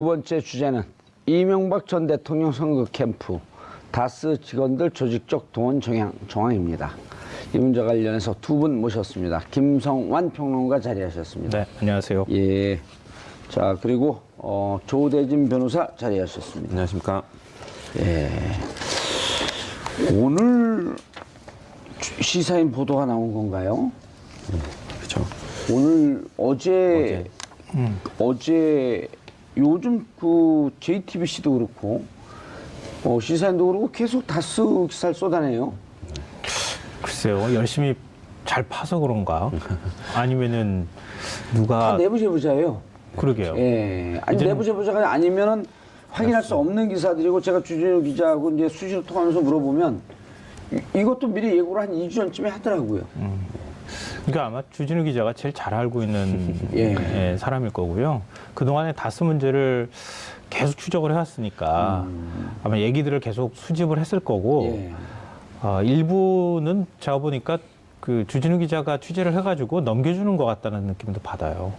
두 번째 주제는 이명박 전 대통령 선거 캠프 다스 직원들 조직적 동원 정황입니다. 이 문제 관련해서 두 분 모셨습니다. 김성완 평론가 자리하셨습니다. 네, 안녕하세요. 예. 자, 그리고 조대진 변호사 자리하셨습니다. 안녕하십니까. 예. 오늘 시사인 보도가 나온 건가요? 그렇죠. 오늘 어제 요즘 그 JTBC도 그렇고 시사인도 그렇고 계속 다스 기사를 쏟아내요. 글쎄요, 열심히 잘 파서 그런가? 아니면은 다 누가 내부 제보자예요. 그러게요. 예. 아니 내부 제보자가 아니면은 확인할 수 없는 기사들이고 제가 주진우 기자하고 이제 수시로 통하면서 물어보면 이것도 미리 예고를 한 2주 전쯤에 하더라고요. 그러니까 아마 주진우 기자가 제일 잘 알고 있는 예. 사람일 거고요. 그동안에 다스 문제를 계속 추적을 해왔으니까 아마 얘기들을 계속 수집을 했을 거고 예. 일부는 제가 보니까 그 주진우 기자가 취재를 해가지고 넘겨주는 것 같다는 느낌도 받아요.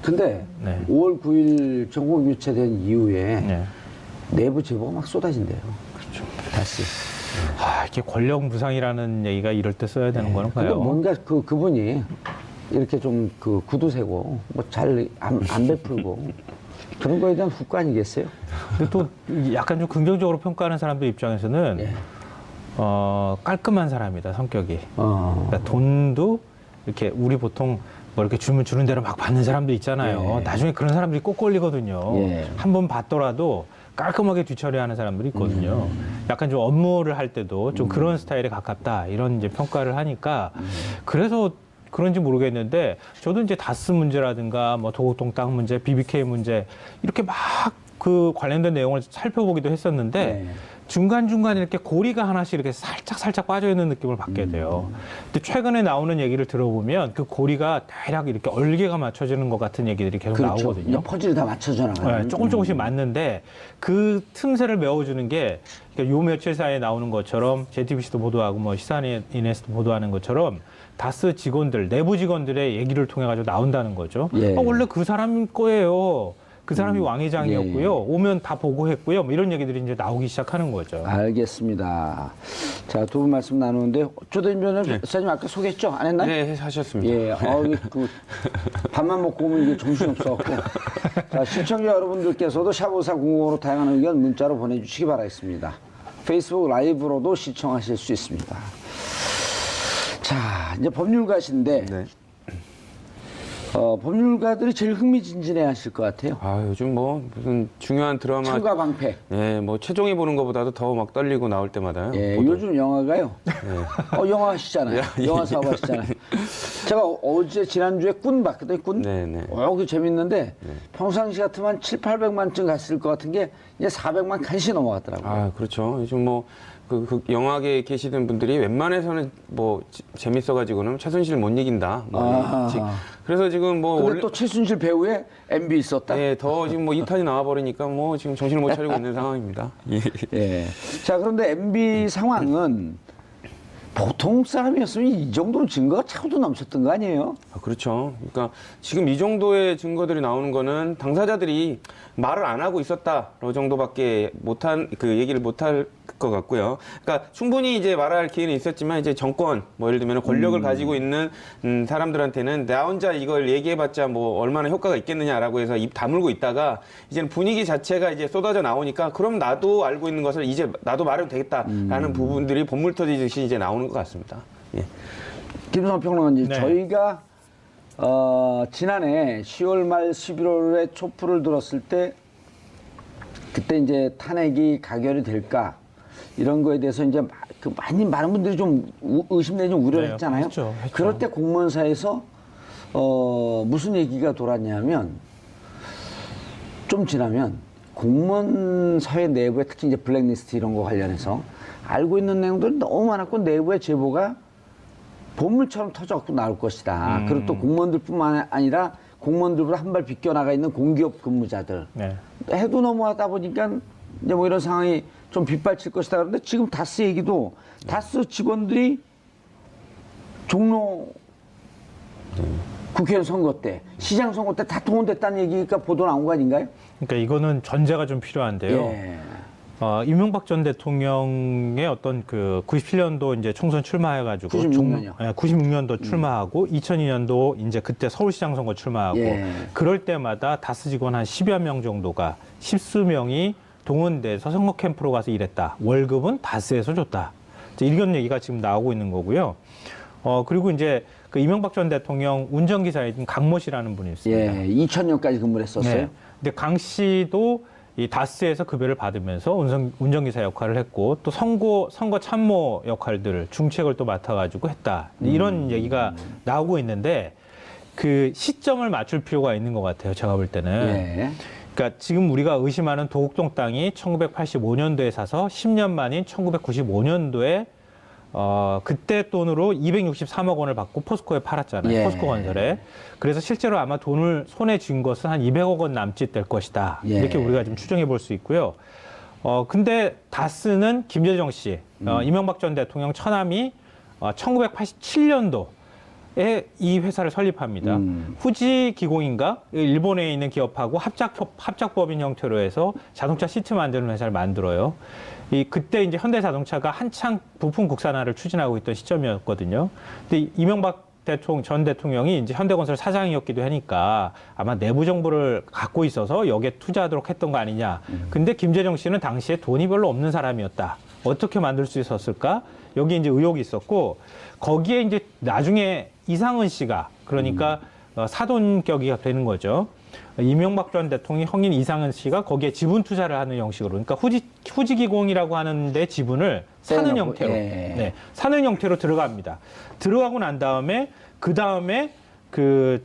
근데 네. 5월 9일 전국 유치된 이후에 네. 내부 제보가 막 쏟아진대요. 그렇죠. 다시. 이렇게 권력 무상이라는 얘기가 이럴 때 써야 되는 거는 근데 봐요. 뭔가 그분이 이렇게 좀 구두쇠고 뭐 잘 안 베풀고 그런 거에 대한 후과 아니겠어요? 근데 또 약간 좀 긍정적으로 평가하는 사람들 입장에서는 예. 깔끔한 사람이다, 성격이. 그러니까 어. 돈도 이렇게 우리 보통 뭐 이렇게 주면 주는 대로 막 받는 사람들 있잖아요. 예. 나중에 그런 사람들이 꼭 걸리거든요. 예. 한 번 받더라도 깔끔하게 뒤처리하는 사람들이 있거든요. 약간 좀 업무를 할 때도 좀 그런 스타일에 가깝다, 이런 이제 평가를 하니까 그래서 그런지 모르겠는데 저도 이제 다스 문제라든가 뭐 도곡동 땅 문제, BBK 문제 이렇게 막 그 관련된 내용을 살펴보기도 했었는데 네. 중간중간 이렇게 고리가 하나씩 이렇게 살짝 빠져 있는 느낌을 받게 돼요. 근데 최근에 나오는 얘기를 들어보면 그 고리가 대략 이렇게 얼개가 맞춰지는 것 같은 얘기들이 계속 그렇죠. 나오거든요. 퍼즐이 다 맞춰져 나가요. 네, 조금씩 맞는데 그 틈새를 메워주는 게 그러니까 요 며칠 사이에 나오는 것처럼 JTBC도 보도하고 뭐 시사인에서도 보도하는 것처럼 다스 직원들, 내부 직원들의 얘기를 통해 가지고 나온다는 거죠. 예. 원래 그 사람 거예요. 그 사람이 왕회장이었고요. 예. 오면 다 보고했고요. 뭐 이런 얘기들이 이제 나오기 시작하는 거죠. 알겠습니다. 자, 두 분 말씀 나누는데 조대진 변호사님 아까 소개했죠? 안 했나요? 네, 하셨습니다. 예, 밥만 먹고 오면 이게 정신없어갖고. 자, 시청자 여러분들께서도 샵5490으로 다양한 의견 문자로 보내주시기 바라겠습니다. 페이스북 라이브로도 시청하실 수 있습니다. 자, 이제 법률가신데, 네. 법률가들이 제일 흥미진진해 하실 것 같아요. 요즘 뭐 무슨 중요한 드라마, 참가 방패. 뭐 최종이 보는 것보다도 더 막 떨리고 나올 때마다. 예, 요즘 영화가요. 영화 하시잖아요. 영화 사업 하시잖아요. 제가 지난주에 꾼 봤거든요, 꾼. 네네. 그게 재밌는데 평상시 같으면 한 700~800만쯤 갔을 것 같은 게 이제 400만 간신히 넘어갔더라고요. 그렇죠. 요즘 뭐 그 영화계에 계시던 분들이 웬만해서는 뭐 재밌어가지고는 최순실 못 이긴다. 그래서 지금 뭐 근데 원래 또 최순실 배우에 MB 있었다. 네, 더 지금 뭐 2탄이 나와버리니까 뭐 지금 정신을 못 차리고 있는 상황입니다. 예. 예. 자, 그런데 MB 상황은 보통 사람이었으면 이 정도로 증거가 차고도 넘쳤던 거 아니에요? 그렇죠. 그러니까 지금 이 정도의 증거들이 나오는 거는 당사자들이 말을 안 하고 있었다 정도밖에 못한 그 얘기를 못할 것 같고요. 그러니까 충분히 이제 말할 기회는 있었지만 이제 정권 뭐 예를 들면 권력을 가지고 있는 사람들한테는 나 혼자 이걸 얘기해봤자 뭐 얼마나 효과가 있겠느냐라고 해서 입 다물고 있다가 이제는 분위기 자체가 이제 쏟아져 나오니까 그럼 나도 알고 있는 것을 이제 나도 말해도 되겠다라는 부분들이 본물 터지듯이 이제 나오는 것 같습니다. 예. 김성환 평론가님, 네. 저희가 지난해 10월 말 11월에 촛불을 들었을 때 그때 이제 탄핵이 가결이 될까 이런 거에 대해서 이제 많은 분들이 좀 의심 내지 우려를 네, 했잖아요. 했죠. 그럴 때 공무원사에서 무슨 얘기가 돌았냐면 좀 지나면 공무원 사회 내부에 특히 이제 블랙리스트 이런 거 관련해서 알고 있는 내용들이 너무 많았고 내부의 제보가 보물처럼 터져갖고 나올 것이다. 그리고 또 공무원들뿐만 아니라 공무원들보다 한 발 비껴나가 있는 공기업 근무자들. 네. 해도 넘어가다 보니까 이제 뭐 이런 상황이 좀 빗발칠 것이다. 그런데 지금 다스 얘기도 다스 직원들이 종로 국회의원 선거 때, 시장 선거 때 다 동원됐다는 얘기가 보도 나온 거 아닌가요? 그러니까 이거는 전제가 좀 필요한데요. 예. 이명박 전 대통령의 어떤 그 97년도 이제 총선 출마해가지고 96년이요. 96년도 출마하고 2002년도 이제 그때 서울시장 선거 출마하고 예. 그럴 때마다 다스 직원 한 10여 명 정도가 십수 명이 동원돼서 선거 캠프로 가서 일했다. 월급은 다스에서 줬다. 이런 얘기가 지금 나오고 있는 거고요. 그리고 이제 그 이명박 전 대통령 운전기사인 강모 씨라는 분이 있습니다. 예, 2000년까지 근무를 했었어요. 네. 근데 강 씨도 이 다스에서 급여를 받으면서 운전기사 역할을 했고 또 선거 참모 역할들을 중책을 또 맡아가지고 했다. 이런 얘기가 나오고 있는데 그 시점을 맞출 필요가 있는 것 같아요. 제가 볼 때는. 예. 그러니까 지금 우리가 의심하는 도곡동 땅이 1985년도에 사서 10년 만인 1995년도에 그때 돈으로 263억 원을 받고 포스코에 팔았잖아요. 예. 포스코 건설에. 그래서 실제로 아마 돈을 손에 쥔 것은 한 200억 원 남짓 될 것이다. 예. 이렇게 우리가 좀 추정해 볼 수 있고요. 근데 다스는 김재정 씨, 이명박 전 대통령 처남이 1987년도에 이 회사를 설립합니다. 후지 기공인가? 일본에 있는 기업하고 합작법인 형태로 해서 자동차 시트 만드는 회사를 만들어요. 그때 이제 현대자동차가 한창 부품 국산화를 추진하고 있던 시점이었거든요. 근데 이명박 전 대통령이 이제 현대건설 사장이었기도 하니까 아마 내부 정보를 갖고 있어서 여기에 투자하도록 했던 거 아니냐. 근데 김재정 씨는 당시에 돈이 별로 없는 사람이었다. 어떻게 만들 수 있었을까? 여기 이제 의혹이 있었고 거기에 이제 나중에 이상은 씨가 그러니까 사돈격이 되는 거죠. 이명박 전 대통령 형인 이상은 씨가 거기에 지분 투자를 하는 형식으로 그러니까 후지기공이라고 하는데 지분을 사는 형태로 예. 네, 사는 형태로 들어갑니다. 들어가고 난 다음에 그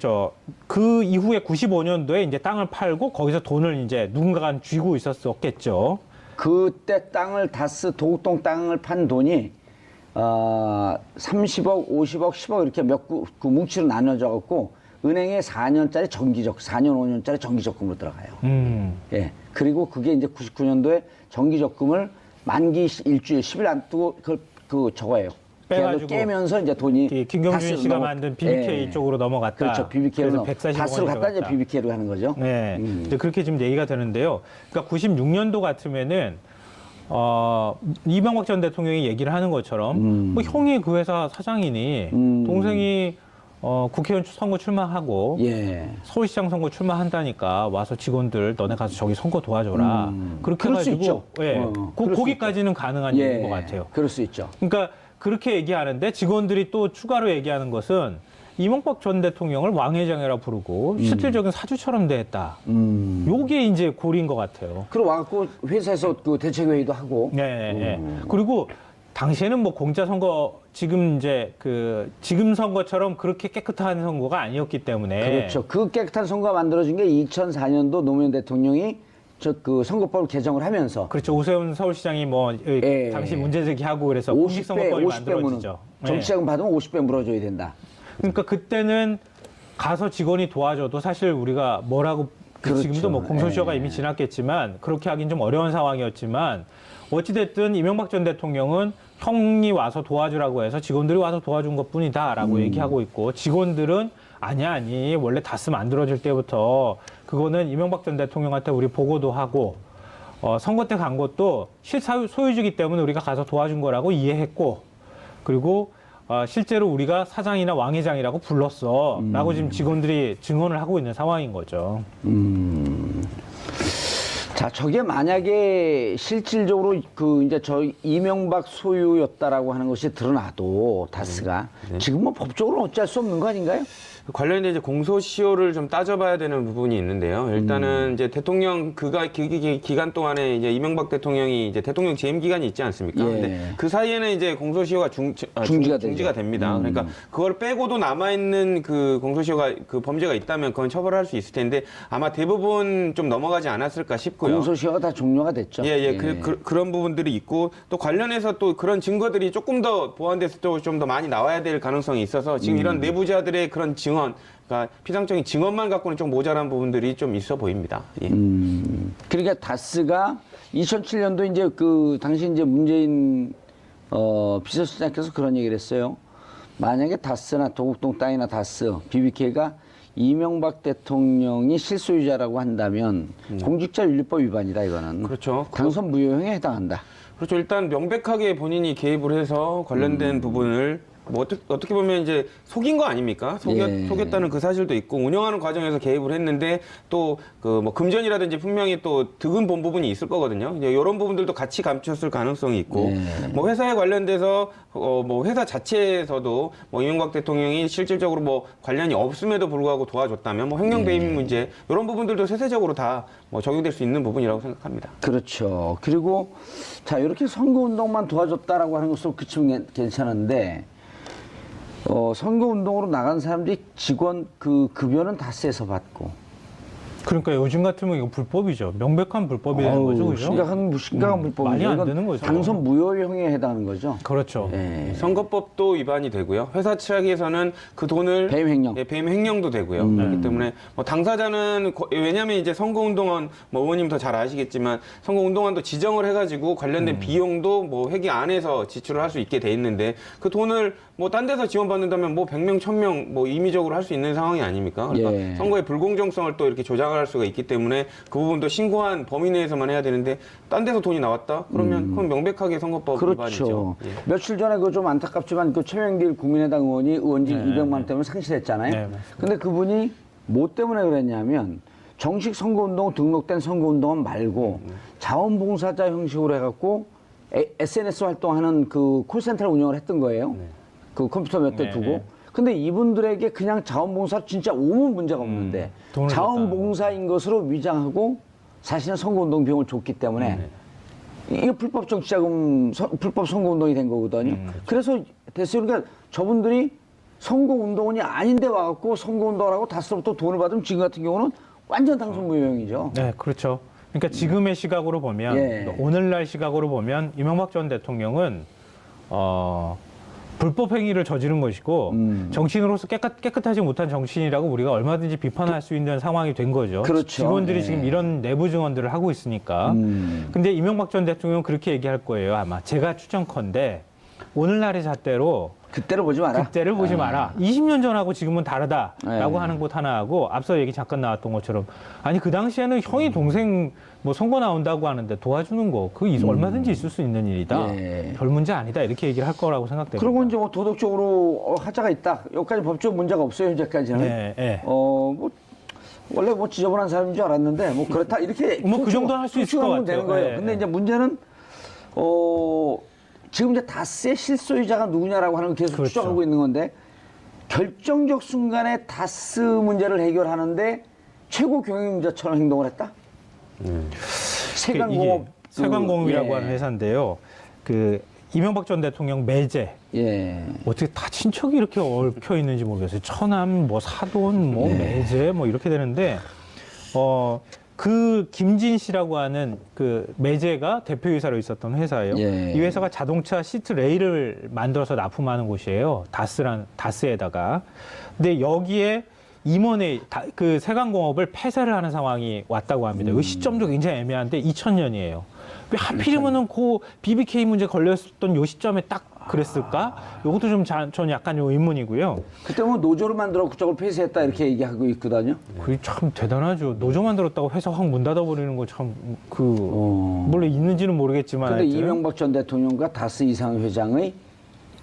이후에 95년도에 이제 땅을 팔고 거기서 돈을 이제 누군가가 쥐고 있었겠죠. 그때 땅을 다스 도곡동 땅을 판 돈이 30억, 50억, 10억 이렇게 그 뭉치로 나눠져 갖고 은행에 4년짜리 4년, 5년짜리 정기 적금으로 들어가요. 예. 그리고 그게 이제 99년도에 정기 적금을 만기 일주일 10일 안 두고 그 저거예요. 빼가지고 깨면서 이제 돈이 김경준 다스로 씨가 만든 BBK 예. 쪽으로 넘어갔다. 그렇죠. BBK로 다스로 갔다 이제 들어갔다. BBK로 하는 거죠. 네. 이제 그렇게 지금 얘기가 되는데요. 그러니까 96년도 같으면은 이명박 전 대통령이 얘기를 하는 것처럼 뭐 형이 그 회사 사장이니 동생이 국회의원 선거 출마하고 예. 서울시장 선거 출마한다니까 와서 직원들 너네 가서 저기 선거 도와줘라. 그렇게 그럴 수 해가지고 있죠. 예, 그럴 수 거기까지는 가능한 얘기인 것 같아요. 그럴 수 있죠. 그러니까 그렇게 얘기하는데 직원들이 또 추가로 얘기하는 것은 이명박 전 대통령을 왕회장이라 부르고 실질적인 사주처럼 대했다. 요게 이제 고리인 것 같아요. 그리고 와갖고 회사에서 그 대책회의도 하고. 네. 네. 그리고 당시에는 뭐 공짜 선거 지금 선거처럼 그렇게 깨끗한 선거가 아니었기 때문에 그렇죠. 그 깨끗한 선거가 만들어진 게 2004년도 노무현 대통령이 그 선거법을 개정을 하면서 그렇죠. 오세훈 서울시장이 예. 당시 문제 제기하고 그래서 공직선거법이 50배 만들어지죠. 정치자금 받으면 50배 물어줘야 된다. 그러니까 그때는 가서 직원이 도와줘도 사실 우리가 뭐라고 그렇죠. 지금도 뭐 공소시효가 예. 이미 지났겠지만 그렇게 하긴 좀 어려운 상황이었지만 어찌됐든 이명박 전 대통령은 형이 와서 도와주라고 해서 직원들이 와서 도와준 것뿐이다라고 얘기하고 있고 직원들은 아니 원래 다스 만들어질 때부터 그거는 이명박 전 대통령한테 우리 보고도 하고 선거 때 간 것도 실소유주기 때문에 우리가 가서 도와준 거라고 이해했고 그리고 실제로 우리가 사장이나 왕회장이라고 불렀어 라고 지금 직원들이 증언을 하고 있는 상황인 거죠. 자, 저게 만약에 실질적으로 이제 이명박 소유였다라고 하는 것이 드러나도 다스가 지금 뭐 법적으로 어쩔 수 없는 거 아닌가요? 관련된 이제 공소시효를 좀 따져봐야 되는 부분이 있는데요. 일단은 이제 대통령 기간 동안에 이제 이명박 대통령이 이제 대통령 재임 기간이 있지 않습니까? 예. 근데 그 사이에는 이제 공소시효가 중지가 됩니다. 그러니까 그걸 빼고도 남아 있는 그 공소시효가 그 범죄가 있다면 그건 처벌할 수 있을 텐데 아마 대부분 좀 넘어가지 않았을까 싶고요. 공소시효가 다 종료가 됐죠. 예. 그런 부분들이 있고 또 관련해서 또 그런 증거들이 조금 더 보완돼서 또 좀 더 많이 나와야 될 가능성이 있어서 지금 이런 내부자들의 그런 증언, 그러니까 피상적인 증언만 갖고는 좀 모자란 부분들이 좀 있어 보입니다. 예. 그러니까 다스가 2007년도 이제 당시 이제 문재인 비서실장께서 그런 얘기를 했어요. 만약에 다스나 도곡동 땅이나 다스, BBK가 이명박 대통령이 실소유자라고 한다면 공직자윤리법 위반이다 이거는. 그렇죠. 당선 무효형에 해당한다. 그렇죠. 일단 명백하게 본인이 개입을 해서 관련된 부분을 뭐 어떻게 보면 이제 속인 거 아닙니까? 예. 속였다는 그 사실도 있고 운영하는 과정에서 개입을 했는데 또 그 뭐 금전이라든지 분명히 또 득은 본 부분이 있을 거거든요. 이제 이런 부분들도 같이 감췄을 가능성이 있고 예. 뭐 회사에 관련돼서 뭐 회사 자체에서도 뭐 이명박 대통령이 실질적으로 뭐 관련이 없음에도 불구하고 도와줬다면 뭐 횡령 배임 문제 이런 부분들도 세세적으로 다 뭐 적용될 수 있는 부분이라고 생각합니다. 그렇죠. 그리고 자 이렇게 선거운동만 도와줬다라고 하는 것으로 그치면 괜찮은데 선거운동으로 나간 사람들이 직원 그 급여는 다스에서 받고. 그러니까 요즘 같으면 이거 불법이죠. 명백한 불법이 되는 거죠, 그죠? 심각한 불법이죠. 말이 안 이건 되는 거죠. 당선 무효형에 해당하는 거죠. 그렇죠. 예. 선거법도 위반이 되고요. 회사 측에서는 그 돈을 배임 횡령. 예, 배임 횡령도 되고요. 그렇기 때문에 뭐 당사자는 왜냐하면 이제 선거운동원 뭐 의원님 더 잘 아시겠지만 선거운동원도 지정을 해가지고 관련된 비용도 뭐 회기 안에서 지출을 할 수 있게 돼 있는데 그 돈을 뭐 딴 데서 지원받는다면 뭐 100명, 1000명 뭐 임의적으로 할 수 있는 상황이 아닙니까? 그러니까 예. 선거의 불공정성을 또 이렇게 조장할 수가 있기 때문에 그 부분도 신고한 범위 내에서만 해야 되는데 딴 데서 돈이 나왔다? 그러면 그건 명백하게 선거법 그렇죠. 위반이죠. 예. 며칠 전에 그 좀 안타깝지만 그 최명길 국민의당 의원이 의원직 200만 원 때문에 상실했잖아요. 네, 맞습니다. 근데 그분이 뭐 때문에 그랬냐면 정식 선거운동 등록된 선거운동원 말고 자원봉사자 형식으로 해갖고 SNS 활동하는 그 콜센터를 운영을 했던 거예요. 그 컴퓨터 몇 대 네, 두고. 네. 근데 이분들에게 그냥 자원봉사 진짜 오면 문제가 없는데 돈을 자원봉사인 것으로 위장하고 사실은 선거운동 비용을 줬기 때문에 이게 불법 정치자금, 불법 선거운동이 된 거거든요. 그래서 됐어요. 그러니까 저분들이 선거운동원이 아닌데 와갖고 선거운동을 하고 다스로부터 돈을 받으면 지금 같은 경우는 완전 당선 무효형이죠. 네, 그렇죠. 그러니까 지금의 시각으로 보면, 예. 오늘날 시각으로 보면 이명박 전 대통령은 불법 행위를 저지른 것이고 정치인으로서 깨끗하지 못한 정치인이라고 우리가 얼마든지 비판할 수 있는 상황이 된 거죠. 그렇죠. 직원들이 예. 지금 이런 내부 증언들을 하고 있으니까. 근데 이명박 전 대통령은 그렇게 얘기할 거예요. 아마 제가 추정컨대 오늘날의 잣대로 그때를 보지 마라. 그때를 보지 마라. 20년 전하고 지금은 다르다라고 네. 하는 것 하나하고 앞서 얘기 잠깐 나왔던 것처럼 아니 그 당시에는 형이 동생 뭐 선거 나온다고 하는데 도와주는 거 그거 얼마든지 있을 수 있는 일이다. 예. 별 문제 아니다 이렇게 얘기를 할 거라고 생각됩니다. 그리고 이제 뭐 도덕적으로 하자가 있다. 여기까지 법적 문제가 없어요 현재까지는. 네, 네. 뭐 원래 뭐 지저분한 사람인 줄 알았는데 뭐 그렇다 이렇게 뭐그 정도는 할수 있을 것 추측하면 같아요. 되는 거예요. 네, 근데 네. 이제 문제는 지금 이제 다스의 실소유자가 누구냐라고 하는 걸 계속 그렇죠. 추적하고 있는 건데 결정적 순간에 다스 문제를 해결하는데 최고 경영자처럼 행동을 했다. 세관공업 세관공업이라고 예. 하는 회사인데요. 그 이명박 전 대통령 매제 예. 어떻게 다 친척이 이렇게 얽혀 있는지 모르겠어요. 처남, 뭐 사돈, 뭐 매제, 뭐 이렇게 되는데, 그 김진 씨라고 하는 그 매제가 대표이사로 있었던 회사예요. 예. 이 회사가 자동차 시트 레일을 만들어서 납품하는 곳이에요. 다스에다가. 근데 여기에 임원회 그 세관공업을 폐쇄를 하는 상황이 왔다고 합니다. 이 시점도 굉장히 애매한데 2000년이에요. 왜 하필이면은 그 BBK 문제 걸렸었던 요 시점에 딱 그랬을까? 이것도 좀 전 약간 요 의문이고요. 그때 뭐 노조를 만들어 그쪽을 폐쇄했다 이렇게 얘기하고 있거든요. 그게 참 대단하죠. 노조 만들었다고 회사 확 문 닫아버리는 거 참 물론 있는지는 모르겠지만. 근데 하여튼. 이명박 전 대통령과 다스 이상 회장의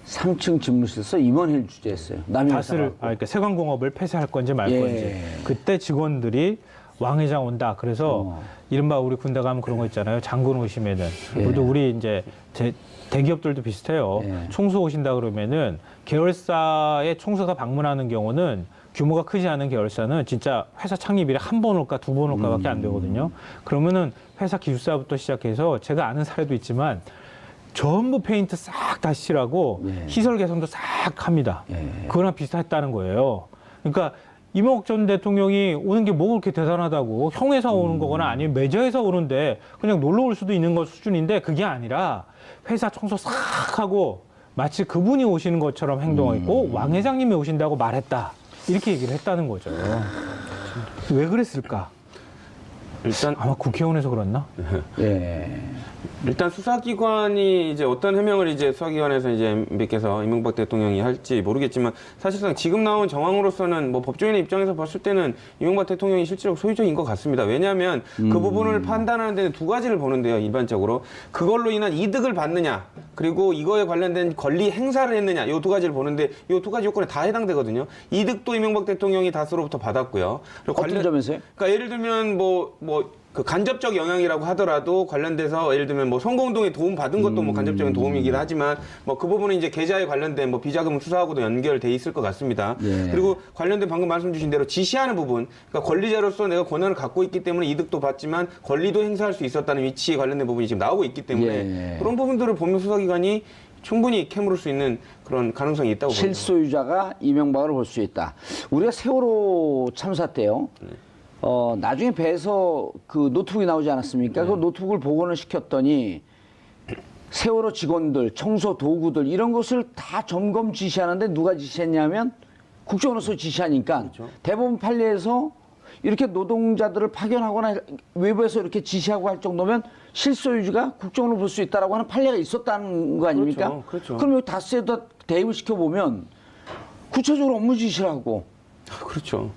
3층 집무실에서 임원회를 주재했어요. 다스를 그러니까 세관공업을 폐쇄할 건지 말 예. 건지. 그때 직원들이 왕 회장 온다. 그래서 이른바 우리 군대 가면 그런 거 있잖아요. 장군 오시면은 우리 이제 대기업들도 비슷해요. 예. 총수 오신다 그러면은 계열사의 총수가 방문하는 경우는 규모가 크지 않은 계열사는 진짜 회사 창립일에 한 번 올까 두 번 올까밖에 안 되거든요. 그러면은 회사 기숙사부터 시작해서 제가 아는 사례도 있지만 전부 페인트 싹 다시 칠하고 시설 개선도 싹 합니다. 그거랑 비슷했다는 거예요. 그러니까 이명박 전 대통령이 오는 게 뭐 그렇게 대단하다고 형에서 오는 거거나 아니면 매저에서 오는데 그냥 놀러 올 수도 있는 것 수준인데 그게 아니라 회사 청소 싹 하고 마치 그분이 오시는 것처럼 행동했고 왕 회장님이 오신다고 말했다. 이렇게 얘기를 했다는 거죠. 왜 그랬을까? 일단 아마 국회의원에서 그랬나? 예. 일단 수사기관이 이제 어떤 해명을 이제 수사기관에서 이제 MB께서 이명박 대통령이 할지 모르겠지만 사실상 지금 나온 정황으로서는 뭐 법조인의 입장에서 봤을 때는 이명박 대통령이 실질적 소유주인 것 같습니다. 왜냐하면 그 부분을 판단하는 데는 두 가지를 보는데요. 일반적으로 그걸로 인한 이득을 받느냐 그리고 이거에 관련된 권리 행사를 했느냐 이 두 가지를 보는데 이 두 가지 요건에 다 해당되거든요. 이득도 이명박 대통령이 다수로부터 받았고요. 그리고 어떤 점에서요? 그러니까 예를 들면 그 간접적 영향이라고 하더라도 관련돼서 예를 들면 뭐 성공동에 도움 받은 것도 뭐 간접적인 도움이긴 하지만 뭐 그 부분은 이제 계좌에 관련된 뭐 비자금 수사하고도 연결돼 있을 것 같습니다. 예. 그리고 관련된 방금 말씀 주신 대로 지시하는 부분, 그러니까 권리자로서 내가 권한을 갖고 있기 때문에 이득도 받지만 권리도 행사할 수 있었다는 위치에 관련된 부분이 지금 나오고 있기 때문에 예. 그런 부분들을 보면 수사기관이 충분히 캐물을 수 있는 그런 가능성이 있다고 봅니다. 실소유자가 이명박을 볼 수 있다. 우리가 세월호 참사 때요. 나중에 배에서 그 노트북이 나오지 않았습니까? 그 노트북을 복원을 시켰더니 세월호 직원들, 청소 도구들 이런 것을 다 점검 지시하는데 누가 지시했냐면 국정원에서 지시하니까 그렇죠. 대법원 판례에서 이렇게 노동자들을 파견하거나 외부에서 이렇게 지시하고 할 정도면 실소유주가 국정원을 볼 수 있다라고 하는 판례가 있었다는 거 아닙니까? 그렇죠. 그럼 여기 다스에다 대입을 시켜보면 구체적으로 업무 지시를 하고 그렇죠.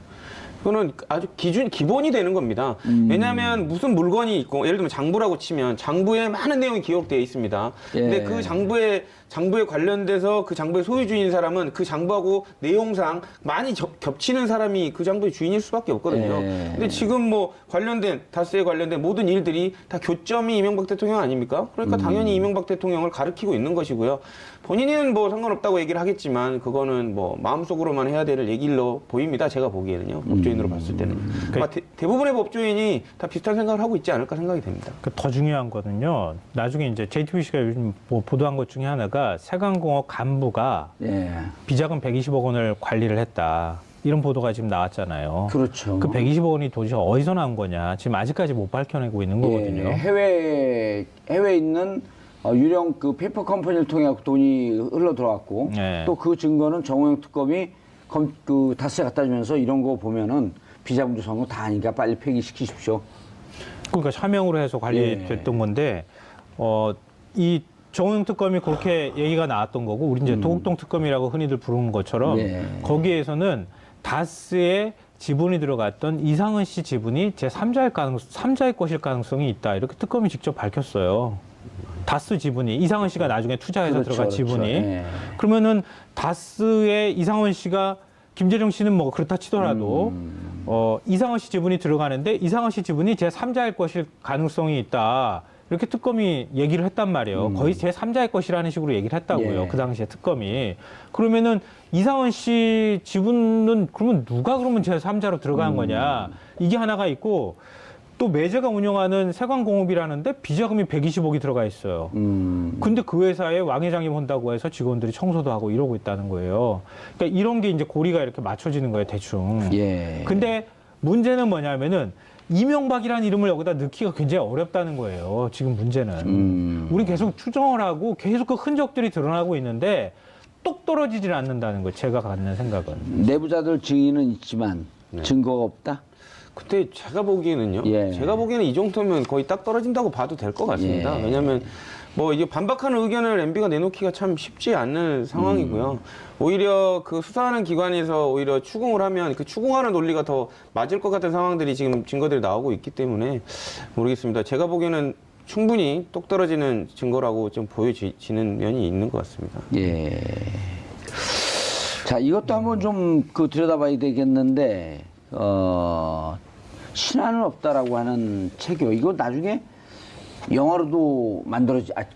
그거는 아주 기본이 되는 겁니다. 왜냐하면 무슨 물건이 있고, 예를 들면 장부라고 치면 장부에 많은 내용이 기록되어 있습니다. 근데 예. 그 장부에 관련돼서 그 장부의 소유주인 사람은 그 장부하고 내용상 많이 겹치는 사람이 그 장부의 주인일 수밖에 없거든요. 예. 근데 지금 뭐 다스에 관련된 모든 일들이 다 교점이 이명박 대통령 아닙니까? 그러니까 당연히 이명박 대통령을 가리키고 있는 것이고요. 본인은 뭐 상관없다고 얘기를 하겠지만 그거는 뭐 마음속으로만 해야 될 얘기로 보입니다. 제가 보기에는요. 법조인으로 봤을 때는. 아마 대부분의 법조인이 다 비슷한 생각을 하고 있지 않을까 생각이 됩니다. 더 중요한 거는요. 나중에 이제 JTBC가 요즘 뭐 보도한 것 중에 하나가 세관공업 간부가 예. 비자금 120억 원을 관리를 했다. 이런 보도가 지금 나왔잖아요. 그렇죠. 그 120억 원이 도대체 어디서 나온 거냐. 지금 아직까지 못 밝혀내고 있는 거거든요. 예, 해외에 있는 유령 그 페이퍼 컴퍼니를 통해 돈이 흘러 들어왔고 예. 또 그 증거는 정호영 특검이 그 다스에 갖다 주면서 이런 거 보면은 비자금 조성한 거 다 아니까 빨리 폐기시키십시오. 그러니까 사명으로 해서 관리됐던 건데 이 정호영 특검이 그렇게 얘기가 나왔던 거고 우리 이제 도곡동 특검이라고 흔히들 부르는 것처럼 예. 거기에서는 다스에 지분이 들어갔던 이상은 씨 지분이 제3자의 것일 가능성이 있다. 이렇게 특검이 직접 밝혔어요. 다스 지분이 이상은 씨가 나중에 투자해서 그렇죠, 들어간 그렇죠. 지분이 예. 그러면은 다스의 이상은 씨가 김재정 씨는 뭐 그렇다 치더라도 이상은 씨 지분이 들어가는데 이상은 씨 지분이 제3자일 것일 가능성이 있다. 이렇게 특검이 얘기를 했단 말이에요. 거의 제3자의 것이라는 식으로 얘기를 했다고요. 예. 그 당시에 특검이. 그러면은 이상원 씨 지분은 그러면 누가 그러면 제3자로 들어간 거냐. 이게 하나가 있고 또 매제가 운영하는 세관공업이라는데 비자금이 120억이 들어가 있어요. 근데 그 회사에 왕 회장님 온다고 해서 직원들이 청소도 하고 이러고 있다는 거예요. 그러니까 이런 게 이제 고리가 이렇게 맞춰지는 거예요, 대충. 예. 근데 문제는 뭐냐면은 이명박이라는 이름을 여기다 넣기가 굉장히 어렵다는 거예요. 지금 문제는. 우리 계속 추정을 하고 계속 그 흔적들이 드러나고 있는데 똑 떨어지질 않는다는 거예요. 제가 갖는 생각은. 내부자들 증인은 있지만 증거가 없다. 근데 제가 보기에는요. 예. 제가 보기에는 이 정도면 거의 딱 떨어진다고 봐도 될 것 같습니다. 예. 왜냐하면 뭐 이게 반박하는 의견을 MB가 내놓기가 참 쉽지 않은 상황이고요. 오히려 그 수사하는 기관에서 오히려 추궁을 하면 그 추궁하는 논리가 더 맞을 것 같은 상황들이 지금 증거들이 나오고 있기 때문에 모르겠습니다. 제가 보기에는 충분히 똑 떨어지는 증거라고 좀 보여지는 면이 있는 것 같습니다. 예. 자, 이것도 한번 좀 그 들여다봐야 되겠는데, 신안은 없다라고 하는 체교. 이거 나중에 영화로도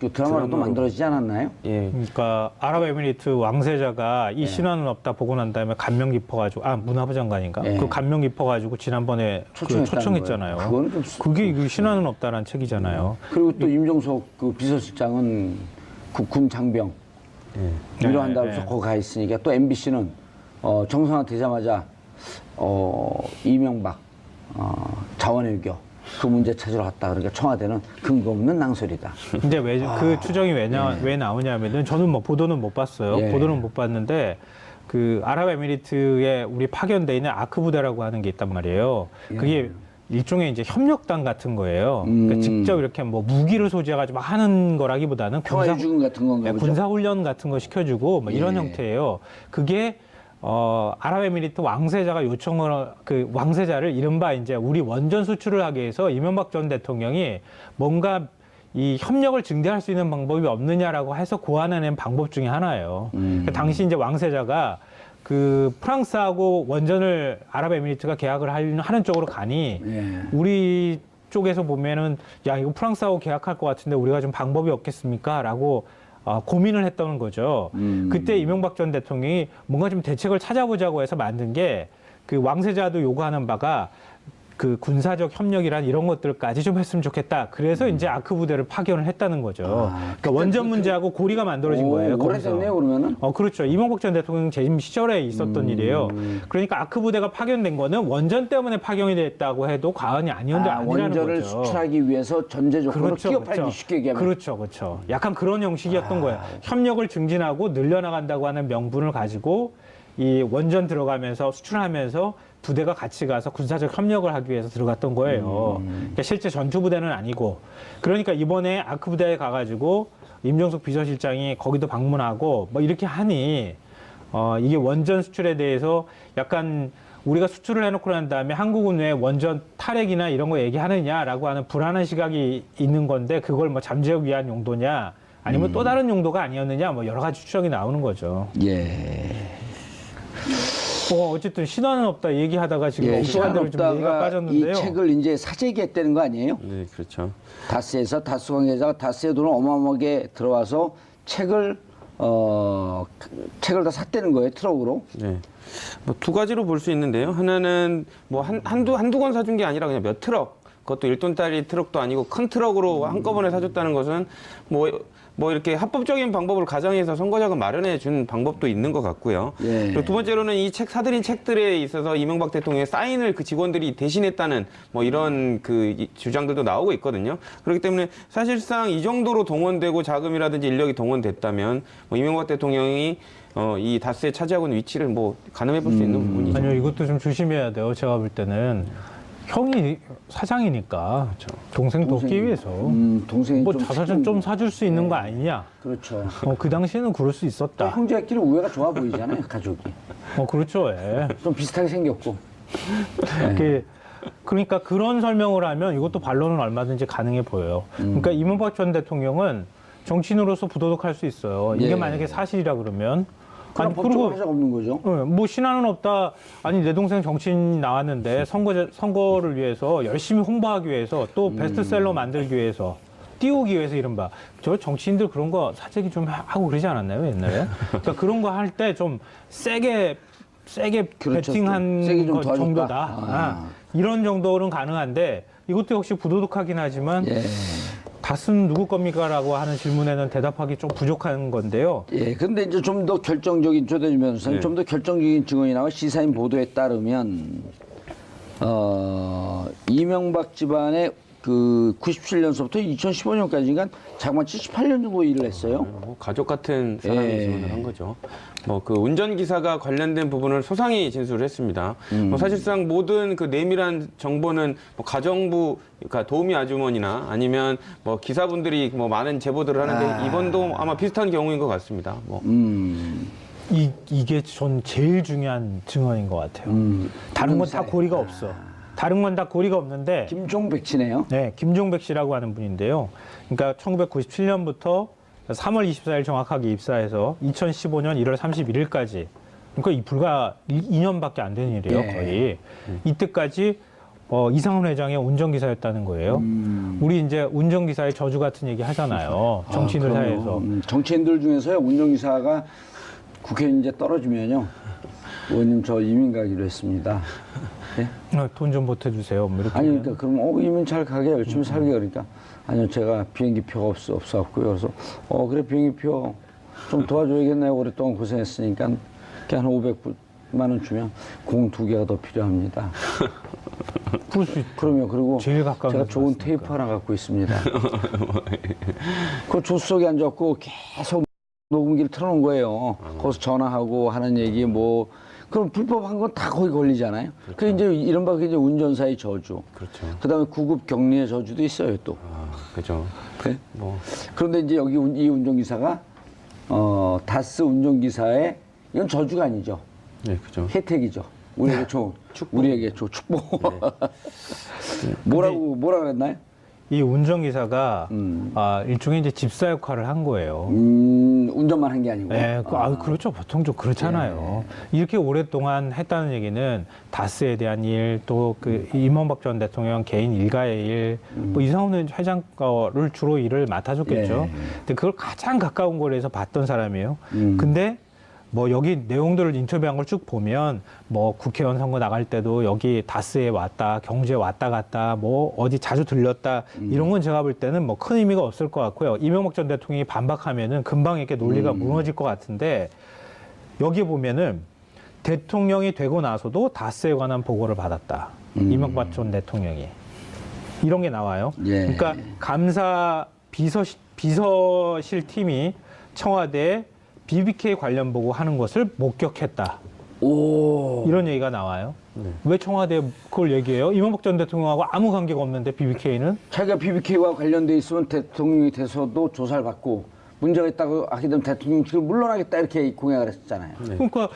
그 드라마로도 만들어지지 않았나요? 예. 그러니까 아랍에미리트 왕세자가 이 신화는 없다 보고 난 다음에 감명 깊어가지고 문화부 장관인가? 예. 그 감명 깊어가지고 지난번에 그 초청했잖아요. 그거는 좀 그게 그 신화는 없다라는 책이잖아요. 그리고 또 임종석 그 비서실장은 군 장병 위로한다고 해서 거기 가 있으니까 또 MBC는 정상화 되자마자 이명박 자원외교 그 문제 찾으러 갔다. 그러니까 청와대는 근거 없는 낭설이다. 근데 왜 그 추정이 왜 나오냐면은 저는 뭐 보도는 못 봤어요. 예. 보도는 못 봤는데 그 아랍에미리트에 우리 파견돼 있는 아크 부대라고 하는 게 있단 말이에요. 그게 일종의 이제 협력단 같은 거예요. 그러니까 직접 이렇게 뭐 무기를 소지해가지고 막 하는 거라기보다는 평화유지군 같은 건가 네, 보죠? 군사훈련 같은 거 시켜주고 뭐 이런 예. 형태예요. 그게 아랍에미리트 왕세자가 요청을 그 왕세자를 이른바 이제 우리 원전 수출을 하기 위해서 이명박 전 대통령이 뭔가 이 협력을 증대할 수 있는 방법이 없느냐라고 해서 고안해낸 방법 중에 하나예요. 그러니까 당시 이제 왕세자가 그 프랑스하고 원전을 아랍에미리트가 계약을 하는 쪽으로 가니 예. 우리 쪽에서 보면은 야 이거 프랑스하고 계약할 것 같은데 우리가 좀 방법이 없겠습니까?라고 고민을 했던 거죠. 그때 이명박 전 대통령이 뭔가 좀 대책을 찾아보자고 해서 만든 게 그 왕세자도 요구하는 바가 그 군사적 협력이란 이런 것들까지 좀 했으면 좋겠다. 그래서 이제 아크 부대를 파견을 했다는 거죠. 그러니까 원전 문제하고 고리가 만들어진 거예요. 오래됐네요, 그러면은. 그렇죠. 이명박 전 대통령 재임 시절에 있었던 일이에요. 그러니까 아크 부대가 파견된 거는 원전 때문에 파견이 됐다고 해도 과언이 아니라는 원전을 거죠. 수출하기 위해서 전제 조건으로 끼어팔기 쉽게 얘기하면. 그렇죠, 그렇죠. 약간 그런 형식이었던 거예요. 협력을 증진하고 늘려나간다고 하는 명분을 가지고 이 원전 들어가면서 수출하면서 부대가 같이 가서 군사적 협력을 하기 위해서 들어갔던 거예요. 그러니까 실제 전투 부대는 아니고. 그러니까 이번에 아크 부대에 가가지고 임종석 비서실장이 거기도 방문하고 뭐 이렇게 하니 이게 원전 수출에 대해서 약간 우리가 수출을 해놓고 난 다음에 한국은 왜 원전 탈핵이나 이런 거 얘기하느냐라고 하는 불안한 시각이 있는 건데 그걸 뭐 잠재우기 위한 용도냐 아니면 또 다른 용도가 아니었느냐 뭐 여러 가지 추정이 나오는 거죠. 예. 어쨌든 신화는 없다 얘기하다가 지금 예, 엉뚱한 데로 좀 얘기가 빠졌는데요. 이 책을 이제 사재기했다는 거 아니에요? 네, 그렇죠. 다스에서 다스 관계자가 다스의 돈을 어마어마하게 들어와서 책을 다 샀다는 거예요, 트럭으로. 네. 뭐 두 가지로 볼 수 있는데요. 하나는 뭐 한두 권 사준 게 아니라 그냥 몇 트럭. 그것도 1톤짜리 트럭도 아니고 큰 트럭으로 한꺼번에 사줬다는 것은 뭐 이렇게 합법적인 방법을 가정해서 선거자금 마련해 준 방법도 있는 것 같고요. 예. 그리고 두 번째로는 이 사들인 책들에 있어서 이명박 대통령의 사인을 그 직원들이 대신했다는 뭐 이런 그 주장들도 나오고 있거든요. 그렇기 때문에 사실상 이 정도로 동원되고 자금이라든지 인력이 동원됐다면 뭐 이명박 대통령이 이 다스에 차지하고 있는 위치를 뭐 가늠해 볼 수 있는 부분이죠. 아니요, 이것도 좀 조심해야 돼요. 제가 볼 때는 형이 사장이니까 동생 돕기 위해서 동생이 뭐 좀 자사전 좀 사줄 수 있는 거 아니냐. 그렇죠. 그 당시에는 그럴 수 또 있었다. 형제끼리 우애가 좋아 보이잖아요, 가족이. 그렇죠. 예. 좀 비슷하게 생겼고. 그러니까 그런 설명을 하면 이것도 반론은 얼마든지 가능해 보여요. 그러니까 이명박 전 대통령은 정치인으로서 부도덕할 수 있어요. 이게 예. 만약에 사실이라 그러면 그럼 법적으로 하자가 없는 거죠. 뭐 신화는 없다. 아니 내 동생 정치인 나왔는데 선거를 위해서 열심히 홍보하기 위해서 또 베스트셀러 만들기 위해서 띄우기 위해서 이른바 저 정치인들 그런 거 사재기 좀 하고 그러지 않았나요 옛날에? 그러니까 그런 거 할 때 좀 세게 그렇죠. 베팅한 세게 좀 것 도와줄까? 정도다. 이런 정도는 가능한데 이것도 역시 부도덕하긴 하지만 예. 다스는 누구 겁니까라고 하는 질문에는 대답하기 좀 부족한 건데요. 예, 근데 이제 좀 더 결정적인 조대주 변호사님, 네. 좀 더 결정적인 증언이 나와 시사인 보도에 따르면 이명박 집안의 그 97년서부터 2015년까지가 자그만 78년 정도 일을 했어요. 뭐 가족 같은 사람이 예. 지원을 한 거죠. 뭐 그 운전기사가 관련된 부분을 소상히 진술을 했습니다. 뭐 사실상 모든 그 내밀한 정보는 뭐 가정부, 그러니까 도우미 아주머니나 아니면 뭐 기사분들이 뭐 많은 제보들을 하는데 이번도 아마 비슷한 경우인 것 같습니다. 뭐. 이게 전 제일 중요한 증언인 것 같아요. 다른 건 다 고리가 없어. 다른 건 다 고리가 없는데 김종백 씨네요. 네, 김종백 씨라고 하는 분인데요. 그러니까 1997년부터 3월 24일 정확하게 입사해서 2015년 1월 31일까지 그러니까 이 불과 2년밖에 안 되는 일이에요, 예. 거의. 이때까지 이상훈 회장의 운전기사였다는 거예요. 우리 이제 운전기사의 저주 같은 얘기 하잖아요. 정치인들 그럼요. 사이에서. 정치인들 중에서요, 운전기사가 국회의원 이제 떨어지면요, 의원님 저 이민 가기로 했습니다. 예? 돈 좀 보태주세요. 뭐 이렇게. 아니, 그러니까 그럼 이민 잘 가게 열심히 살게 그러니까 아니요, 제가 비행기표가 없어갖고요. 그래서 그래 비행기표 좀 도와줘야겠네요. 오랫동안 고생했으니까 그냥 한 500만 원 주면 공 2개가 더 필요합니다. 그럴 수 있죠. 그러면 그리고 제일 가까운 제가 데서 좋은 왔으니까. 테이프 하나 갖고 있습니다. 그 조수석에 앉았고 계속 녹음기를 틀어놓은 거예요. 거기서 전화하고 하는 얘기 뭐 그럼 불법한 건 다 거기 걸리잖아요. 그 이제 이른바 이제 운전사의 저주. 그렇죠. 그다음에 구급 격리의 저주도 있어요 또. 그죠. 네? 뭐 그런데 이제 여기 이 운전기사가 다스 운전기사의 이건 저주가 아니죠. 네, 그죠. 혜택이죠. 우리에게 좋은 축복. 우리에게 축복. 뭐라 그랬나요? 이 운전기사가 일종의 이제 집사 역할을 한 거예요. 운전만 한 게 아니고. 네, 그렇죠. 보통 좀 그렇잖아요. 이렇게 오랫동안 했다는 얘기는 다스에 대한 일, 또 그 이명박 전 대통령 개인 일가의 일, 뭐 이상훈 회장 거를 주로 일을 맡아줬겠죠. 근데 그걸 가장 가까운 거리에서 봤던 사람이에요. 근데 뭐 여기 내용들을 인터뷰한 걸 쭉 보면 뭐 국회의원 선거 나갈 때도 여기 다스에 왔다, 경주에 왔다 갔다, 뭐 어디 자주 들렸다 이런 건 제가 볼 때는 뭐 큰 의미가 없을 것 같고요. 이명박 전 대통령이 반박하면은 금방 이렇게 논리가 무너질 것 같은데 여기 보면은 대통령이 되고 나서도 다스에 관한 보고를 받았다. 이명박 전 대통령이 이런 게 나와요. 예. 그러니까 감사 비서실 팀이 청와대에 BBK 관련 보고 하는 것을 목격했다. 오. 이런 얘기가 나와요. 왜 청와대에 그걸 얘기해요? 이명박 전 대통령하고 아무 관계가 없는데 BBK는? 자기가 BBK와 관련돼 있으면 대통령이 돼서도 조사를 받고 문제가 있다고 하게 되면 대통령실을 물러나겠다 이렇게 공약을 했었잖아요. 그러니까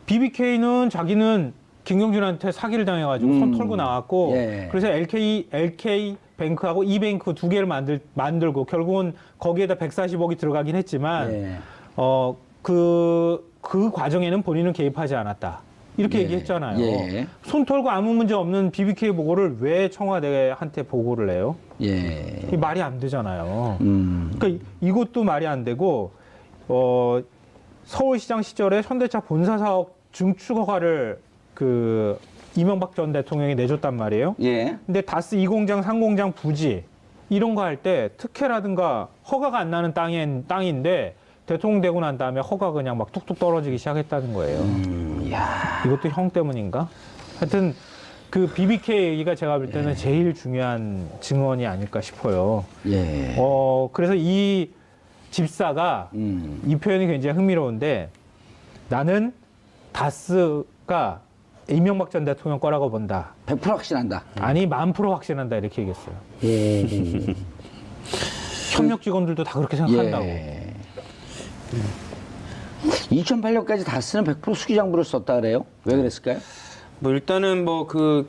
BBK는 자기는 김경준한테 사기를 당해가지고 손 털고 나왔고 예. 그래서 LK 뱅크하고 이뱅크 두 개를 만들고 결국은 거기에다 140억이 들어가긴 했지만 예. 그 과정에는 본인은 개입하지 않았다. 이렇게 예. 얘기했잖아요. 예. 손 털고 아무 문제 없는 BBK 보고를 왜 청와대한테 보고를 해요? 예. 이게 말이 안 되잖아요. 그러니까 이것도 말이 안 되고 서울시장 시절에 현대차 본사 사업 증축 허가를 그 이명박 전 대통령이 내줬단 말이에요. 예. 근데 다스 2공장, 3공장 부지 이런 거 할 때 특혜라든가 허가가 안 나는 땅인데 대통령 되고 난 다음에 허가 그냥 막 뚝뚝 떨어지기 시작했다는 거예요. 야. 이것도 형 때문인가? 하여튼 그 BBK 얘기가 제가 볼 때는 제일 중요한 증언이 아닐까 싶어요. 예. 그래서 이 집사가 이 표현이 굉장히 흥미로운데 나는 다스가 이명박 전 대통령 거라고 본다. 100% 확신한다. 아니 10,000% 확신한다 이렇게 얘기했어요. 예. 협력 직원들도 다 그렇게 생각한다고. 예. 2008년까지 다스는 100% 수기장부를 썼다 그래요? 왜 그랬을까요? 뭐 일단은 뭐 그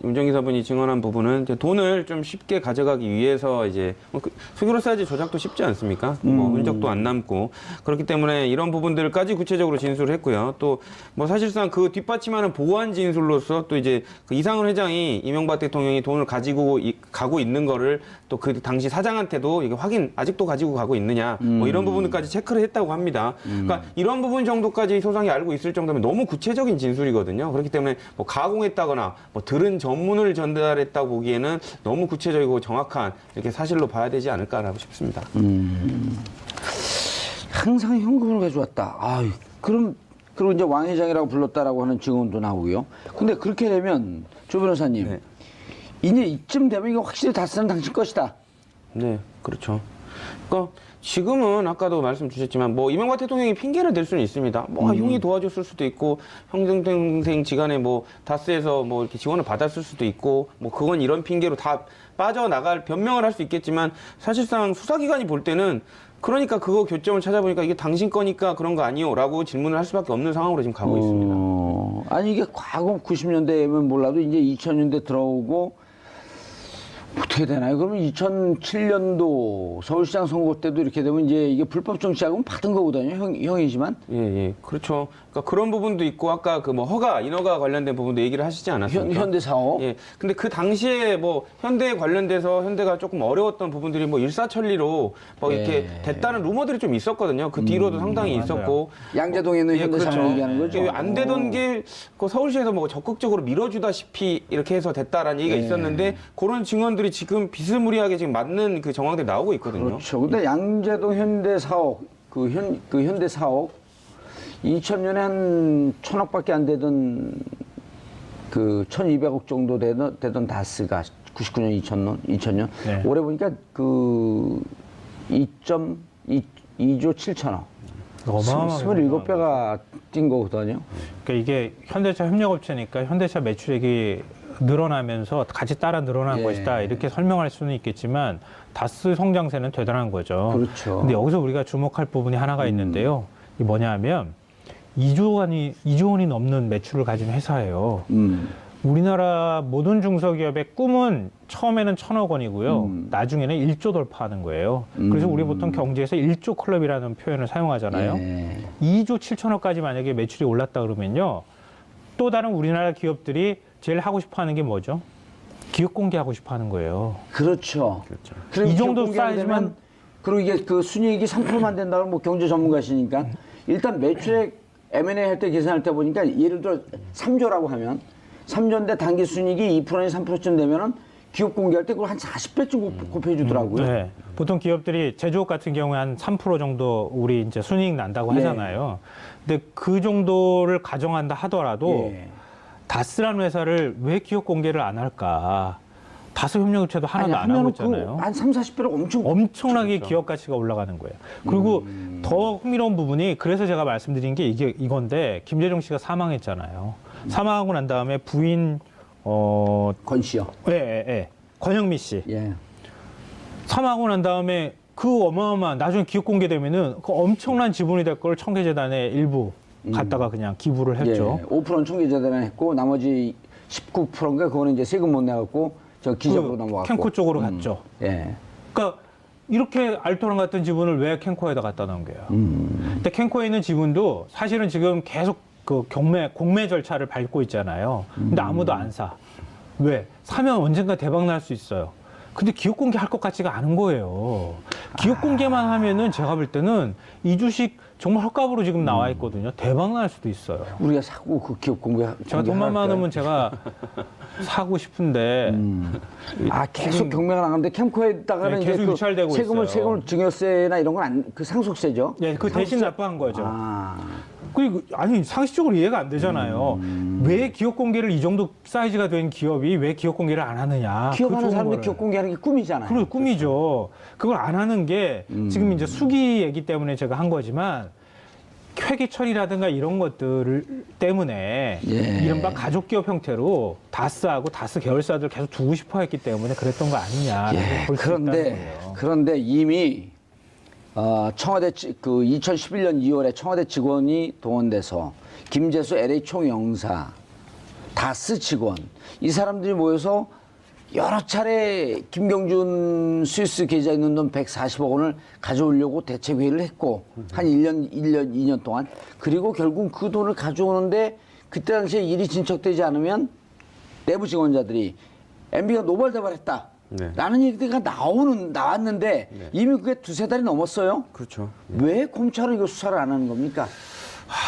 운전기사분이 증언한 부분은 이제 돈을 좀 쉽게 가져가기 위해서 이제 그 수기로 사이즈 조작도 쉽지 않습니까? 뭐 흔적도 안 남고 그렇기 때문에 이런 부분들까지 구체적으로 진술을 했고요. 또 뭐 사실상 그 뒷받침하는 보완 진술로서 또 이제 그 이상훈 회장이 이명박 대통령이 돈을 가지고 가고 있는 거를 또 그 당시 사장한테도 이게 아직도 가지고 가고 있느냐 뭐 이런 부분들까지 체크를 했다고 합니다. 그러니까 이런 부분 정도까지 소상이 알고 있을 정도면 너무 구체적인 진술이거든요. 그렇기 때문에 뭐 가공했다거나 뭐 들은 전문을 전달했다고 보기에는 너무 구체적이고 정확한 이렇게 사실로 봐야 되지 않을까라고 싶습니다. 항상 현금을 가져왔다. 그리고 이제 왕 회장이라고 불렀다라고 하는 증언도 나오고요. 근데 그렇게 되면 조 변호사님, 네. 이제 이쯤 되면 이거 확실히 다스는 당신 것이다. 네, 그렇죠. 그러니까 지금은 아까도 말씀 주셨지만 뭐 이명박 대통령이 핑계를 댈 수는 있습니다. 뭐 형이 도와줬을 수도 있고 형 동생 지간에 뭐 다스에서 뭐 이렇게 지원을 받았을 수도 있고 뭐 그건 이런 핑계로 다 빠져나갈 변명을 할 수 있겠지만 사실상 수사기관이 볼 때는 그러니까 그거 교점을 찾아보니까 이게 당신 거니까 그런 거 아니요라고 질문을 할 수밖에 없는 상황으로 지금 가고 있습니다. 아니 이게 과거 90년대면 몰라도 이제 2000년대 들어오고 어떻게 되나요? 그러면 2007년도 서울시장 선거 때도 이렇게 되면 이제 이게 불법 정치자금 받은 거거든요. 형이지만. 예, 그렇죠. 그러니까 그런 부분도 있고 아까 그 뭐 인허가 관련된 부분도 얘기를 하시지 않았습니까? 현대 사업. 예. 근데 그 당시에 뭐 현대에 관련돼서 현대가 조금 어려웠던 부분들이 뭐 일사천리로 뭐 이렇게 됐다는 루머들이 좀 있었거든요. 그 뒤로도 상당히 맞아요. 있었고. 양재동에 있는 현대 그렇죠. 사업 얘기하는 거죠. 이게 안 되던 게 그 서울시에서 뭐 적극적으로 밀어주다시피 이렇게 해서 됐다라는 얘기가 있었는데 그런 증언들이 지금 비스무리하게 지금 맞는 그 정황들이 나오고 있거든요. 그렇죠. 근데 양재동 현대 사업, 그 현대 사업 2000년에 한 1,000억밖에 안 되던 그 1,200억 정도 되던 다스가 99년, 2000년 네. 올해 보니까 그 2.2조 7천억. 어마어마하게 27배가 뛴 거거든요. 그러니까 이게 현대차 협력업체니까 현대차 매출액이 늘어나면서 같이 따라 늘어난 예. 것이다 이렇게 설명할 수는 있겠지만 다스 성장세는 대단한 거죠. 그렇죠. 근데 여기서 우리가 주목할 부분이 하나가 있는데요. 이게 뭐냐면 2조 원이 넘는 매출을 가진 회사예요. 우리나라 모든 중소기업의 꿈은 처음에는 1,000억 원이고요. 나중에는 1조 돌파하는 거예요. 그래서 우리 보통 경제에서 1조 클럽이라는 표현을 사용하잖아요. 예. 2조 7천억까지 만약에 매출이 올랐다 그러면요. 또 다른 우리나라 기업들이 제일 하고 싶어 하는 게 뭐죠? 기업 공개하고 싶어 하는 거예요. 그렇죠. 이 정도 사이즈면 그리고 이게 그 순이익이 3%만 된다고 뭐 경제 전문가시니까 일단 매출액 M&A 할 때 계산할 때 보니까 예를 들어 3조라고 하면 3조인데 단기 순이익이 2%에서 3%쯤 되면은 기업 공개할 때 그걸 한 40배쯤 곱해주더라고요. 네. 보통 기업들이 제조업 같은 경우에 한 3% 정도 우리 이제 순이익 난다고 예. 하잖아요. 근데 그 정도를 가정한다 하더라도 예. 다스라는 회사를 왜 기업 공개를 안 할까? 다스 협력업체도 하나도 안 하고 하면은 있잖아요. 한 3, 40배로 엄청 엄청나게 기업 가치가 올라가는 거예요. 그리고 더 흥미로운 부분이 그래서 제가 말씀드린 게 이건데 김재정 씨가 사망했잖아요. 사망하고 난 다음에 부인 권 씨요. 권영미 씨 예. 사망하고 난 다음에 그 어마어마한 나중에 기업 공개되면은 그 엄청난 지분이 될 걸 청계재단에 일부 갖다가 그냥 기부를 했죠. 예. 5%는 총계재단에 했고 나머지 19%인가 그거는 이제 세금 못 내갖고 저 기적으로 넘어갔고. 캔코 쪽으로 갔죠. 예. 그러니까 이렇게 알토란 같은 지분을 왜 캔코에다 갖다 놓은 거예요. 근데 캔코에 있는 지분도 사실은 지금 계속 그 공매 절차를 밟고 있잖아요. 근데 아무도 안 사. 왜? 사면 언젠가 대박 날 수 있어요. 근데 기업 공개할 것 같지가 않은 거예요. 기업 공개만 하면은 제가 볼 때는 이 주식 정말 헐값으로 지금 나와 있거든요. 대박 날 수도 있어요. 우리가 사고 그 기업 제가 돈만 많으면 제가 사고 싶은데 계속 지금 경매가 나가는데 캠코에다가는 네, 이제 계속 그 유찰되고 세금을 있어요. 증여세나 이런 건 그 상속세죠. 예, 그 대신 납부한 거죠. 아. 그리고 아니 상식적으로 이해가 안 되잖아요. 왜 기업 공개를 이 정도 사이즈가 된 기업이 왜 기업 공개를 안 하느냐? 기업하는 좋은 사람들이 거를. 기업 공개하는 게 꿈이잖아요. 그리고 꿈이죠. 그걸 안 하는 게 지금 이제 수기 얘기 때문에 제가 한 거지만 회계 처리라든가 이런 것들 때문에 예. 이른바 가족기업 형태로 다스하고 다스 계열사들 계속 두고 싶어 했기 때문에 그랬던 거 아니냐. 예, 볼수 있다는 거예요. 그런데 이미 청와대 그 2011년 2월에 청와대 직원이 동원돼서 김재수 LA 총영사, 다스 직원 이 사람들이 모여서 여러 차례 김경준 스위스 계좌에 있는 돈 140억 원을 가져오려고 대책 회의를 했고 한 2년 동안 그리고 결국 그 돈을 가져오는데 그때 당시에 일이 진척되지 않으면 내부 직원자들이 MB가 노발대발했다. 네. 라는 얘기가 나왔는데 이미 그게 두세 달이 넘었어요. 그렇죠. 왜 검찰은 이거 수사를 안 하는 겁니까?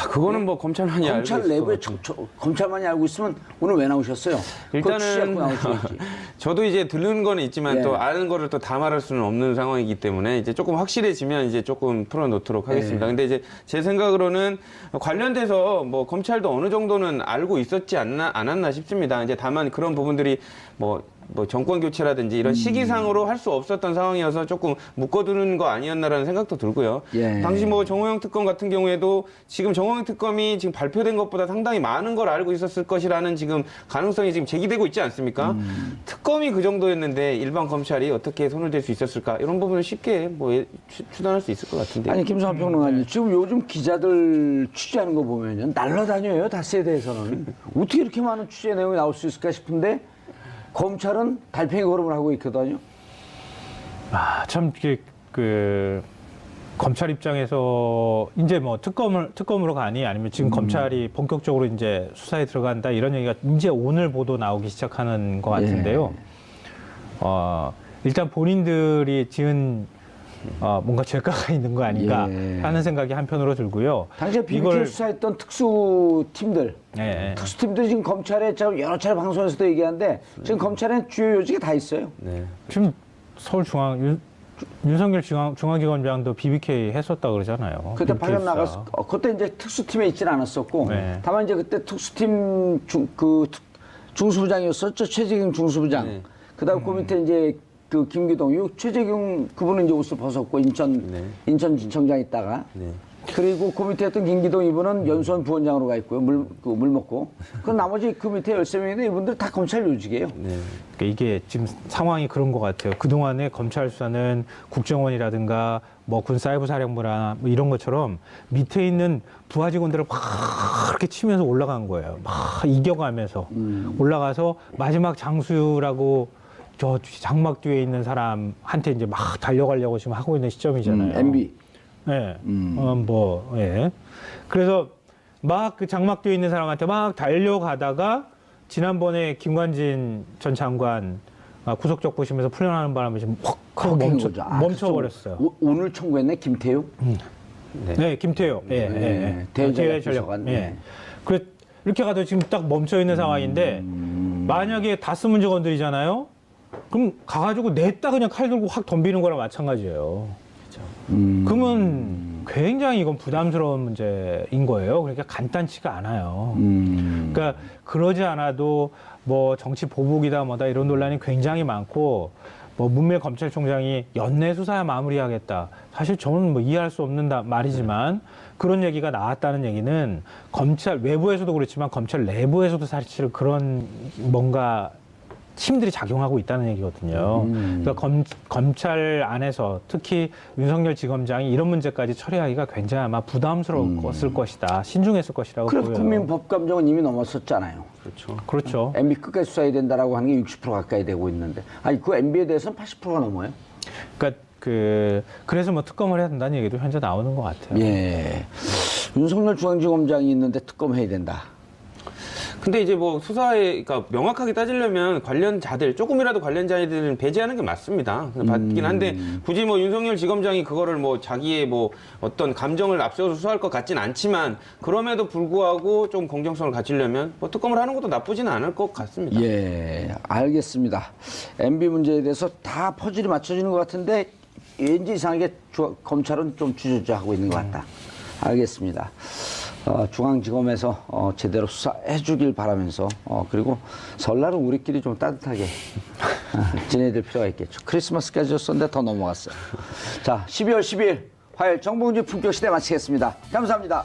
그거는 뭐 검찰만이 알고 검찰 있을 내부에 것 같아요. 검찰만이 알고 있으면 오늘 왜 나오셨어요? 그거 취재하고 일단은 나오셔야지. 저도 이제 들은 거는 있지만 예. 또 아는 거를 또 다 말할 수는 없는 상황이기 때문에 이제 조금 확실해지면 이제 조금 풀어놓도록 하겠습니다. 근데 이제 제 생각으로는 관련돼서 뭐 검찰도 어느 정도는 알고 있었지 않았나 싶습니다. 이제 다만 그런 부분들이 뭐 정권 교체라든지 이런 시기상으로 할 수 없었던 상황이어서 조금 묶어두는 거 아니었나라는 생각도 들고요. 예. 당시 뭐 정호영 특검 같은 경우에도 지금 정호영 특검이 지금 발표된 것보다 상당히 많은 걸 알고 있었을 것이라는 지금 가능성이 지금 제기되고 있지 않습니까? 특검이 그 정도였는데 일반 검찰이 어떻게 손을 댈 수 있었을까? 이런 부분을 쉽게 뭐 추단할 수 있을 것 같은데. 아니 김성환 평론가님 지금 요즘 기자들 취재하는 거 보면요 날라다녀요 다스에 대해서는 어떻게 이렇게 많은 취재 내용이 나올 수 있을까 싶은데 검찰은 달팽이 걸음을 하고 있거든요. 참 이게 그 검찰 입장에서 이제 뭐 특검으로 가니 아니면 지금 검찰이 본격적으로 이제 수사에 들어간다 이런 얘기가 이제 오늘 보도 나오기 시작하는 것 같은데요. 일단 본인들이 지은 뭔가 죄가가 있는 거 아닌가 하는 생각이 한편으로 들고요. 당시에 BBK 수사했던 특수팀들, 예. 특수팀들이 지금 검찰에 여러 차례 방송에서도 얘기하는데 지금 검찰에 주요 요직이 다 있어요. 네. 지금 윤석열 중앙지검장도 BBK 했었다 그러잖아요. 그때 BBK 파견 수사. 나갔어. 그때 이제 특수팀에 있지는 않았었고, 네. 다만 이제 그때 특수팀 중수부장이었었죠. 최재경 중수부장. 네. 그다음 그 밑에 이제 김기동, 최재경 그분은 이제 옷을 벗었고 인천지청장 있다가 네. 그리고 그 밑에 있던 김기동 이분은 연수원 부원장으로 가 있고요. 물 먹고. 그 나머지 그 밑에 13명인데 이분들 다 검찰 요직이에요. 네. 그러니까 이게 지금 상황이 그런 것 같아요. 그동안에 검찰 수사는 국정원이라든가 뭐 군사이버사령부나 뭐 이런 것처럼 밑에 있는 부하 직원들을 막 이렇게 치면서 올라간 거예요. 막 이겨가면서 올라가서 마지막 장수라고 저 장막 뒤에 있는 사람한테 이제 막 달려가려고 지금 하고 있는 시점이잖아요. MB. 예. 예. 그래서 막 그 장막 뒤에 있는 사람한테 막 달려가다가 지난번에 김관진 전 장관 구속적 보시면서 풀려나는 바람에 지금 확 하고 멈춰버렸어요. 오늘 청구했네, 김태우? 네, 김태효. 예, 네, 예. 대전역 전력. 비서관. 예. 네. 그래 이렇게 가도 지금 딱 멈춰 있는 상황인데 만약에 다스문 직원들이잖아요. 그럼 가가지고 냈다 그냥 칼 들고 확 덤비는 거랑 마찬가지예요. 그러면 굉장히 이건 부담스러운 문제인 거예요. 그러니까 간단치가 않아요. 그러니까 그러지 않아도 뭐 정치 보복이다 뭐다 이런 논란이 굉장히 많고 뭐 문밀 검찰총장이 연내 수사야 마무리하겠다. 사실 저는 뭐 이해할 수 없는 말이지만 그런 얘기가 나왔다는 얘기는 검찰 외부에서도 그렇지만 검찰 내부에서도 사실 그런 뭔가 힘들이 작용하고 있다는 얘기거든요. 그러니까 검찰 안에서 특히 윤석열 지검장이 이런 문제까지 처리하기가 굉장히 아마 부담스러웠을 것이다. 신중했을 것이라고 그래서 보여요. 국민법감정은 이미 넘었었잖아요. 그렇죠. 그렇죠. MB 끝까지 수사해야 된다라고 하는 게 60% 가까이 되고 있는데. 아니, 그 MB에 대해서는 80%가 넘어요. 그러니까 그래서 뭐 특검을 해야 된다는 얘기도 현재 나오는 것 같아요. 예. 윤석열 중앙지검장이 있는데 특검해야 된다. 근데 이제 뭐 수사에, 그러니까 명확하게 따지려면 관련자들, 조금이라도 관련자들은 배제하는 게 맞습니다. 맞긴 한데, 굳이 뭐 윤석열 지검장이 그거를 뭐 자기의 뭐 어떤 감정을 앞세워서 수사할 것 같진 않지만, 그럼에도 불구하고 좀 공정성을 갖추려면 뭐 특검을 하는 것도 나쁘지는 않을 것 같습니다. 예, 알겠습니다. MB 문제에 대해서 다 퍼즐이 맞춰지는 것 같은데, 왠지 이상하게 검찰은 좀 주저주저하고 있는 것 같다. 알겠습니다. 중앙지검에서 제대로 수사해 주길 바라면서 그리고 설날은 우리끼리 좀 따뜻하게 지내야 될 필요가 있겠죠. 크리스마스까지였었는데 더 넘어갔어요. 자, 12월 10일 화요일 정봉주 품격시대 마치겠습니다. 감사합니다.